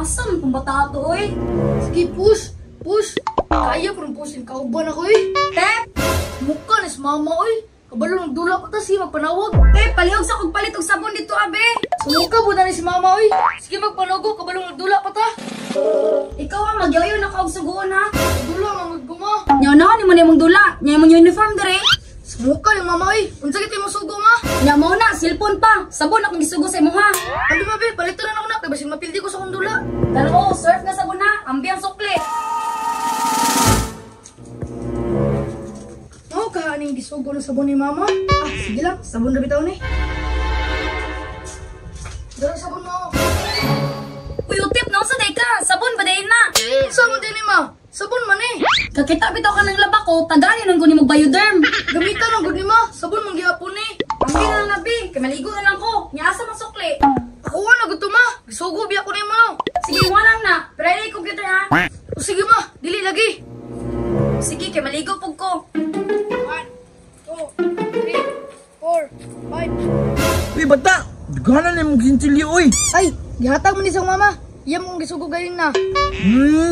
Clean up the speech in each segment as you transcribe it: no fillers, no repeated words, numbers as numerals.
Asa man itong bata to, oy? Sige, push. Push. Kaya ko rin pushin. Kauban ako eh. Tep! Mukha ni si mama oy. Kabalo nagdula pa ta si magpanawag. Tep, palihog sa kong palit og sabon dito, abe. Sumuka po na ni si mama oy. Sige magpanago. Kabalo nagdula pa ta. Ikaw ang magyayo na kaog sugoon, ha? Dula nga magguma. Nyaw na, ni mo na mong dula. Nyaw mo yung uniform, dire. Sumuka ni mama oy. Unsa kita mo sugo ma? Nyaw mo na, cellphone pa. Sabon akong gisugo sa imo, ha? Abi mabi, palitan na ako na. Kaya basin mapildi ko sa kong dula. Dalawa, surf na sabon, ha? Ambiyang sukli. Oh, kahaning gisugo ng sabon ni mama. Ah, sige lang. Sabon na bitaw ni. Dala sabon mo. Uy, utip na sa day ka. Sabon ba day na? Sabon din ni ma. Sabon man eh. Kakita bitaw ka ng laba ko, tagali nang kunin mo bioderm. Gamitan ang good ni ma. Sabon mang gihapon eh. Ambi na lang nabi, kay maligo na lang ko. Niasa mang sukli. Ako nga na gusto ma. Gisugo biya ko ni mo. Sige, walang na. Pero ay computer, ha? O sige ma. Dili lagi. Sige, kay maligo pug ko. 1, 2, 3, 4, 5. Uy, bata! Gana na mong sinsilyo, uy! Ay, gihatag mo ni sa mama. Iya mong gisugo galing na.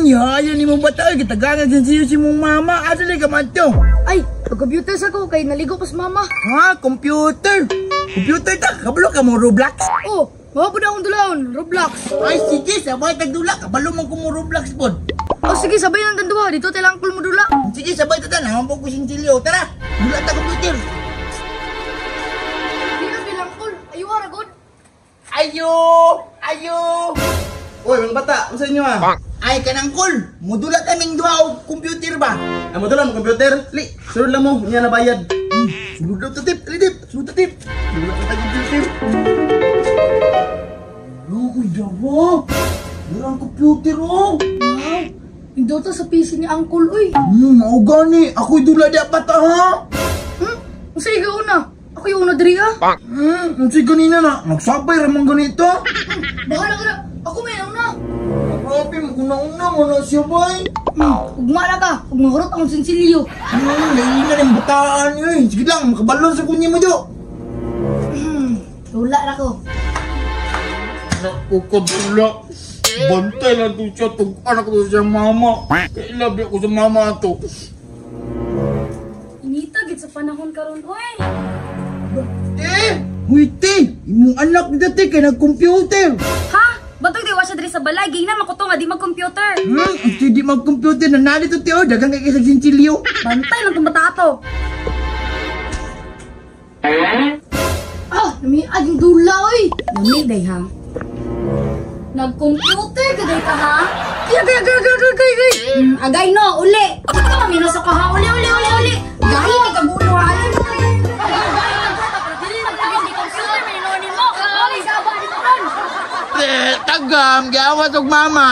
Yaya ni mong bata, uy! Kitagana sinsilyo si mong mama! Asa na ka man to? Ay, pag-computer sa ko kay naligo pa sa mama. Ha? Computer? Computer ta? Kabalo ka mo Roblox? Oh, mawa po na akong dulaon. Roblox. Ay, sige! Sabay tagdula! Kabalo man ko mo Roblox po! Oh, sige, sabay lang tanduha. Dito tayo lang mo dula. Sige, sabay ta na! Hamang ko sinsilyo! Tara! Dula ta computer! Hindi na bilang cool. Ayaw haragod. Ayo! Ayo! Uy, mga bata, ano sa inyo ha? Ay, kanang call! Mudula kaming duha o computer ba? Ay, mo doon, computer. Li, sunod lang mo, niya na bayad. Sunod daw ta tip! Ali tip! Sunod ta tip! Wala ka tayong computer. Uy, dawa! Durang computer oh! Wow. Indo to sa PC ni Uncle, uy. Mau gani! Ako'y dula di bata ha! Masa ikaw una? Ako yung una diri ah. Kasi ganina na, nagsabay ramang ganito. Bahala ka na. Ako may una. Grabe, maguna-una mo na siya bay. Ugma na ka. Huwag mahurot ang sinsilyo. Lain na ng bataan eh. Sige lang, makabalon sa kunyi mo jo. Tula na ko. Naku ka dula. Bantay lang to siya. Anak ko siya mama. Kailabi ako sa mama to. Inita, git sa panahon karon, oy. Wait imong anak ni dati kay nag-computer. Ha? Batoy di wa siya diri sa balay, gina makuto nga di mag-computer. Hindi mag-computer na nalito tiyo. Dagang kay sa sinsilyo. Bantay lang tong bata to. Ah, namiag yung dula, uy. Lami day ha. Nag-computer ka day ka ha? Gay. Agay no, uli. Ako ka mamino sa kaha, uli. Gahi ni kagulo ha. Dili nagtagis ni computer, mininonin mo. Oy, saba dito ron. Tagam, gawas og mama.